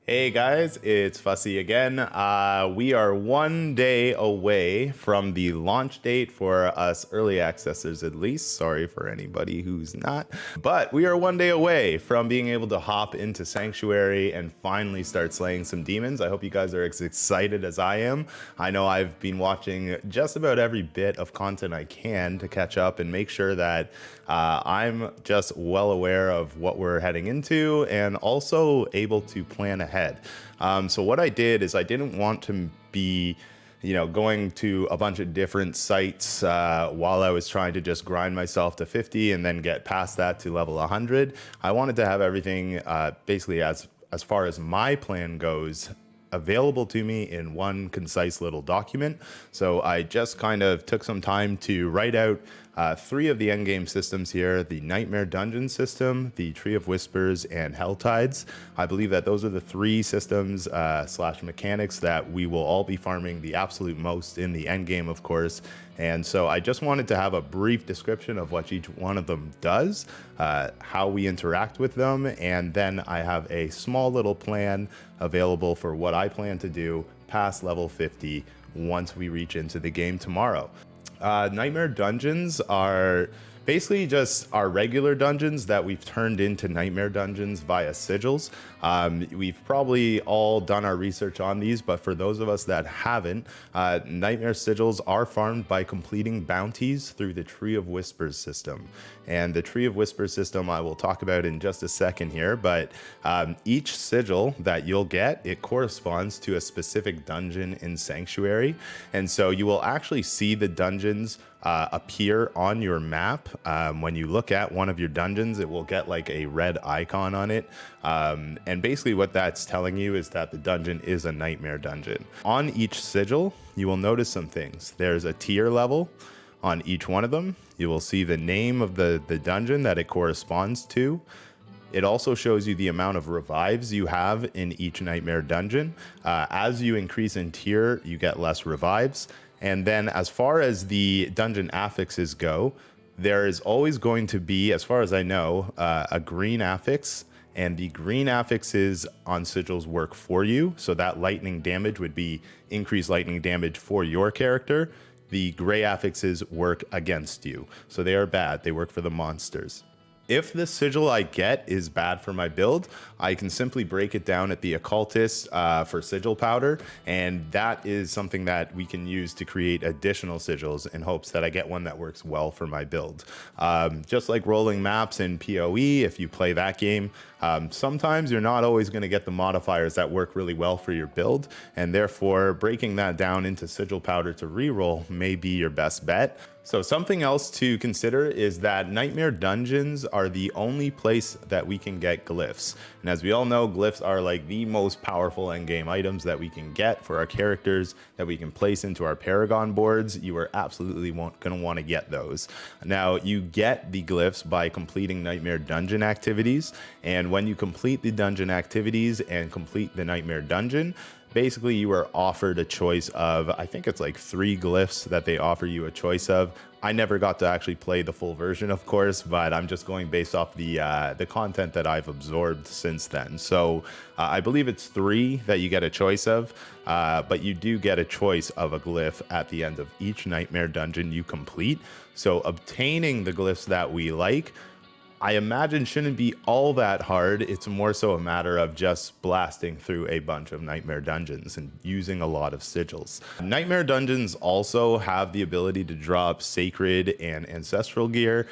Hey guys, it's Fussy again. We are one day away from the launch date for us early accessors at least. Sorry for anybody who's not. But we are one day away from being able to hop into Sanctuary and finally start slaying some demons. I hope you guys are as excited as I am. I know I've been watching just about every bit of content I can to catch up and make sure that I'm just well aware of what we're heading into and also able to plan ahead. So what I did is I didn't want to be going to a bunch of different sites while I was trying to just grind myself to 50 and then get past that to level 100. I wanted to have everything basically as far as my plan goes available to me in one concise little document. So I just kind of took some time to write out three of the endgame systems here: the Nightmare Dungeon system, the Tree of Whispers, and Helltides. I believe that those are the three systems slash mechanics that we will all be farming the absolute most in the endgame, of course. And so I just wanted to have a brief description of what each one of them does, how we interact with them, and then I have a small little plan available for what I plan to do past level 50 once we reach into the game tomorrow. Nightmare Dungeons are basically just our regular dungeons that we've turned into Nightmare Dungeons via sigils. We've probably all done our research on these, but for those of us that haven't, Nightmare Sigils are farmed by completing bounties through the Tree of Whispers system. And the Tree of Whispers system I will talk about in just a second here, but each sigil that you'll get, it corresponds to a specific dungeon in Sanctuary. And so you will actually see the dungeons appear on your map. When you look at one of your dungeons, it will get like a red icon on it. And basically what that's telling you is that the dungeon is a Nightmare Dungeon. On each sigil, you will notice some things. There's a tier level on each one of them. You will see the name of the dungeon that it corresponds to. It also shows you the amount of revives you have in each Nightmare Dungeon. As you increase in tier, you get less revives. And then as far as the dungeon affixes go, there is always going to be, as far as I know, a green affix, and the green affixes on sigils work for you. So that lightning damage would be increased lightning damage for your character. The gray affixes work against you. So they are bad. They work for the monsters. If the sigil I get is bad for my build, I can simply break it down at the occultist for sigil powder, and that is something that we can use to create additional sigils in hopes that I get one that works well for my build. Just like rolling maps in PoE, if you play that game, sometimes you're not always going to get the modifiers that work really well for your build, and therefore breaking that down into sigil powder to reroll may be your best bet. So something else to consider is that Nightmare Dungeons are the only place that we can get glyphs. And as we all know, glyphs are like the most powerful endgame items that we can get for our characters that we can place into our Paragon boards. You are absolutely going to want to get those. Now, you get the glyphs by completing Nightmare Dungeon activities. And when you complete the dungeon activities and complete the Nightmare Dungeon, basically you are offered a choice of, I think it's like 3 glyphs that they offer you a choice of. I never got to actually play the full version, of course, but I'm just going based off the content that I've absorbed since then. So I believe it's 3 that you get a choice of, but you do get a choice of a glyph at the end of each Nightmare Dungeon you complete. So obtaining the glyphs that we like, I imagine shouldn't be all that hard. It's more so a matter of just blasting through a bunch of Nightmare Dungeons and using a lot of sigils. Nightmare Dungeons also have the ability to drop Sacred and Ancestral gear.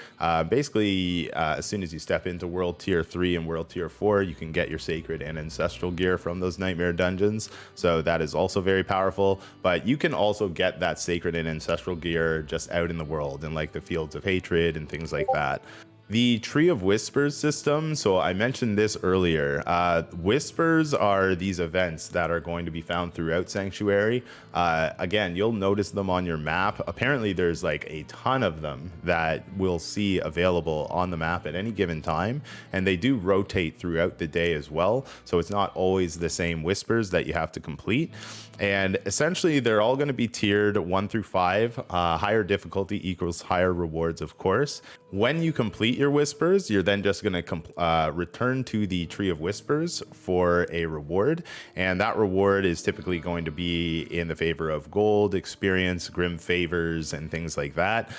Basically, as soon as you step into World Tier 3 and World Tier 4, you can get your Sacred and Ancestral gear from those Nightmare Dungeons. So that is also very powerful. But you can also get that Sacred and Ancestral gear just out in the world in like the Fields of Hatred and things like that. The Tree of Whispers system, so I mentioned this earlier. Whispers are these events that are going to be found throughout Sanctuary. Again, you'll notice them on your map. Apparently there's like a ton of them that we'll see available on the map at any given time, and they do rotate throughout the day as well. So it's not always the same whispers that you have to complete. And essentially they're all going to be tiered 1 through 5. Higher difficulty equals higher rewards, of course. When you complete your whispers, you're then just going to return to the Tree of Whispers for a reward. And that reward is typically going to be in the favor of gold, experience, grim favors, and things like that.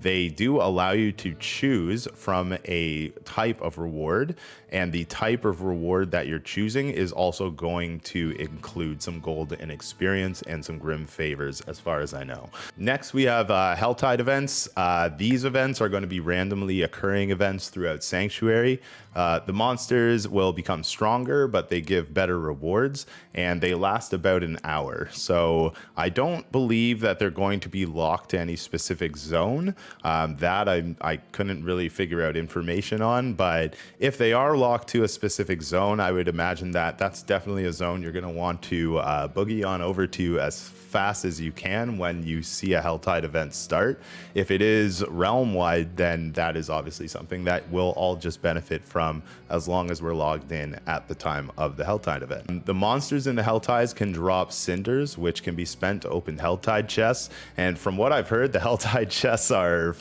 They do allow you to choose from a type of reward, and the type of reward that you're choosing is also going to include some gold and experience and some grim favors, as far as I know. Next, we have Helltide Events. These events are going to be randomly occurring events throughout Sanctuary. The monsters will become stronger, but they give better rewards, and they last about an hour. So I don't believe that they're going to be locked to any specific zone. That I couldn't really figure out information on, but if they are locked to a specific zone, I would imagine that that's definitely a zone you're going to want to boogie on over to as fast as you can when you see a Helltide event start. If it is realm-wide, then that is obviously something that we'll all just benefit from as long as we're logged in at the time of the Helltide event. The monsters in the Helltides can drop cinders, which can be spent to open Helltide chests, and from what I've heard, the Helltide chests are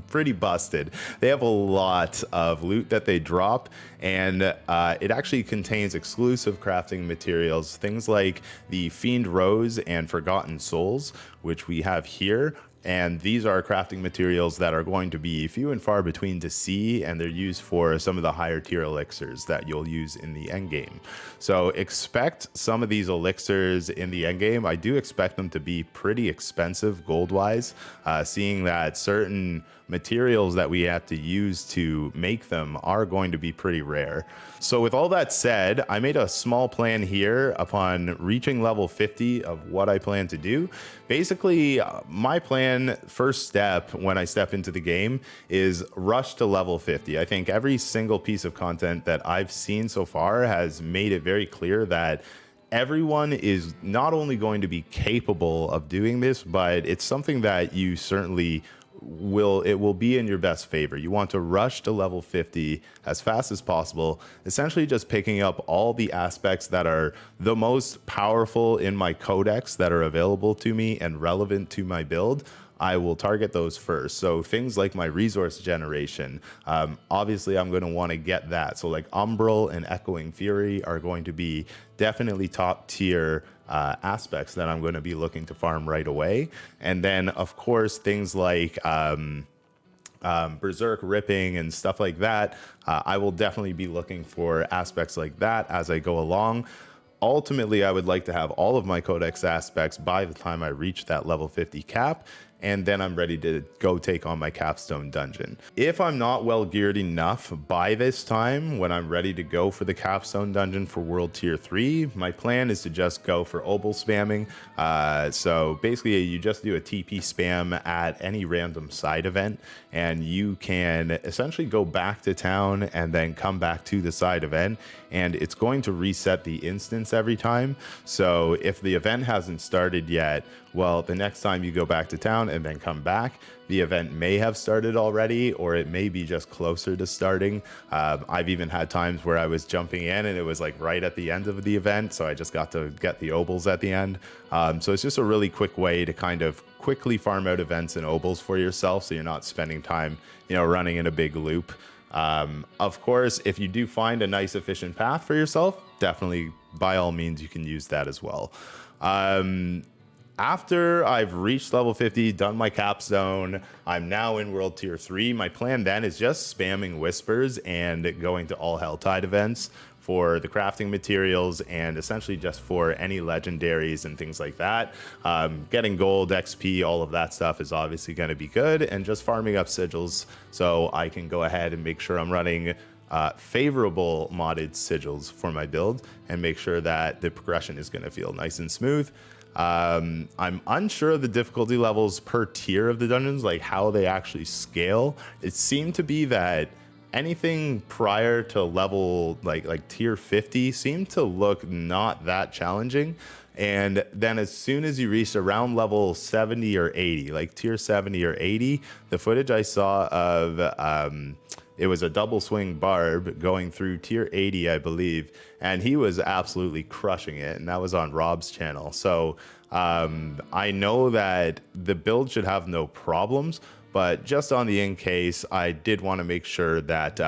pretty busted. They have a lot of loot that they drop, and it actually contains exclusive crafting materials, things like the Fiend Rose and Forgotten Souls, which we have here. And these are crafting materials that are going to be few and far between to see, and they're used for some of the higher tier elixirs that you'll use in the end game. So expect some of these elixirs in the end game. I do expect them to be pretty expensive gold-wise, seeing that certain materials that we have to use to make them are going to be pretty rare. So with all that said, I made a small plan here upon reaching level 50 of what I plan to do. Basically, my plan, first step when I step into the game, is rush to level 50. I think every single piece of content that I've seen so far has made it very clear that everyone is not only going to be capable of doing this, but it's something that you certainly will be in your best favor. You want to rush to level 50 as fast as possible, essentially just picking up all the aspects that are the most powerful in my codex that are available to me and relevant to my build. I will target those first. So things like my resource generation, obviously I'm going to want to get that. So like Umbral and Echoing Fury are going to be definitely top tier aspects that I'm going to be looking to farm right away. And then of course things like Berserk Ripping and stuff like that, I will definitely be looking for aspects like that as I go along. Ultimately, I would like to have all of my codex aspects by the time I reach that level 50 cap, and then I'm ready to go take on my capstone dungeon. If I'm not well geared enough by this time, when I'm ready to go for the capstone dungeon for world tier 3, my plan is to just go for Obol spamming. So basically you just do a TP spam at any random side event, and you can essentially go back to town and then come back to the side event, and it's going to reset the instance every time. So if the event hasn't started yet, well, the next time you go back to town and then come back, the event may have started already, or it may be just closer to starting. I've even had times where I was jumping in and it was like right at the end of the event, so I just got to get the Obols at the end. So it's just a really quick way to kind of quickly farm out events and Obols for yourself, so you're not spending time, running in a big loop. Of course, if you do find a nice efficient path for yourself, definitely by all means you can use that as well. After I've reached level 50, done my capstone, I'm now in world tier 3. My plan then is just spamming whispers and going to all Helltide events for the crafting materials and essentially just for any legendaries and things like that. Getting gold, XP, all of that stuff is obviously going to be good, and just farming up sigils so I can go ahead and make sure I'm running favorable modded sigils for my build and make sure that the progression is going to feel nice and smooth. I'm unsure of the difficulty levels per tier of the dungeons, like how they actually scale. It seemed to be that anything prior to level like tier 50 seemed to look not that challenging. And then as soon as you reach around level 70 or 80, like tier 70 or 80, the footage I saw of it was a double swing barb going through tier 80, I believe, and he was absolutely crushing it, and that was on Rob's channel. So I know that the build should have no problems, but just on the in case, I did want to make sure that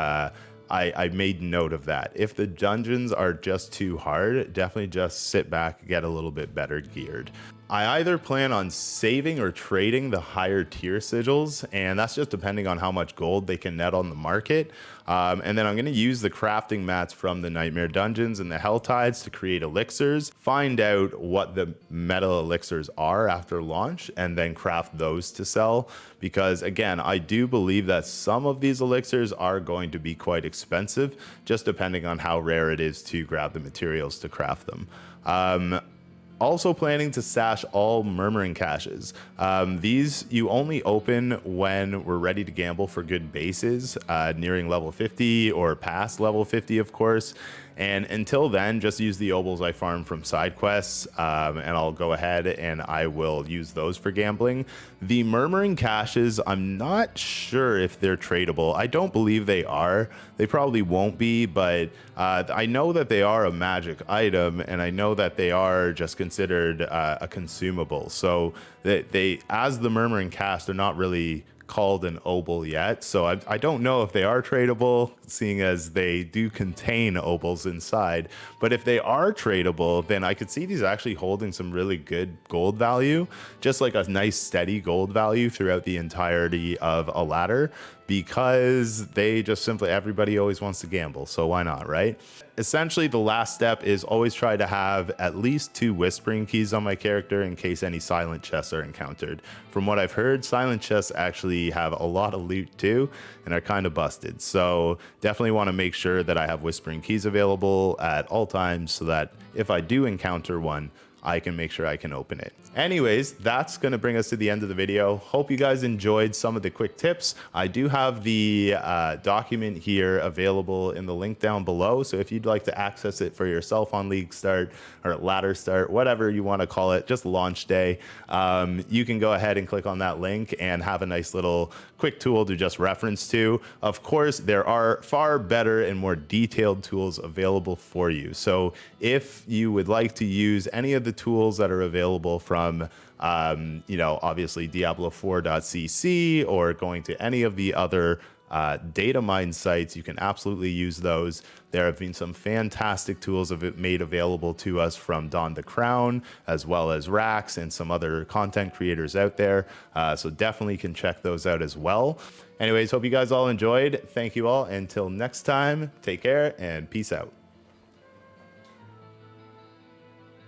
I made note of that. If the dungeons are just too hard, definitely just sit back, get a little bit better geared. I either plan on saving or trading the higher tier sigils, and that's just depending on how much gold they can net on the market. And then I'm going to use the crafting mats from the Nightmare Dungeons and the Helltides to create elixirs, find out what the meta elixirs are after launch, and then craft those to sell. Because again, I do believe that some of these elixirs are going to be quite expensive, just depending on how rare it is to grab the materials to craft them. Also planning to stash all murmuring caches. These you only open when we're ready to gamble for good bases, nearing level 50 or past level 50, of course. And until then, just use the obols I farm from side quests, and I'll go ahead and I will use those for gambling. The murmuring caches, I'm not sure if they're tradable. I don't believe they are. They probably won't be, but I know that they are a magic item, and I know that they are just considered a consumable. So they as the murmuring cache, they're not really called an obol yet, so I don't know if they are tradable, seeing as they do contain obols inside. But if they are tradable, then I could see these actually holding some really good gold value, just like a nice steady gold value throughout the entirety of a ladder, because they just simply, everybody always wants to gamble, so why not, right? Essentially, the last step is always try to have at least 2 whispering keys on my character in case any silent chests are encountered. From what I've heard, silent chests actually have a lot of loot too and are kind of busted, so definitely want to make sure that I have whispering keys available at all times so that if I do encounter one, I can make sure I can open it. Anyways, that's going to bring us to the end of the video. Hope you guys enjoyed some of the quick tips. I do have the document here available in the link down below, so if you'd like to access it for yourself on League Start or Ladder Start, whatever you want to call it, just launch day, you can go ahead and click on that link and have a nice little quick tool to just reference to. Of course, there are far better and more detailed tools available for you. So if you would like to use any of the tools that are available from obviously Diablo4.cc or going to any of the other data mine sites, you can absolutely use those. There have been some fantastic tools made available to us from Don the Crown, as well as Rax and some other content creators out there. So definitely can check those out as well. Anyways, hope you guys all enjoyed. Thank you all. Until next time, take care and peace out.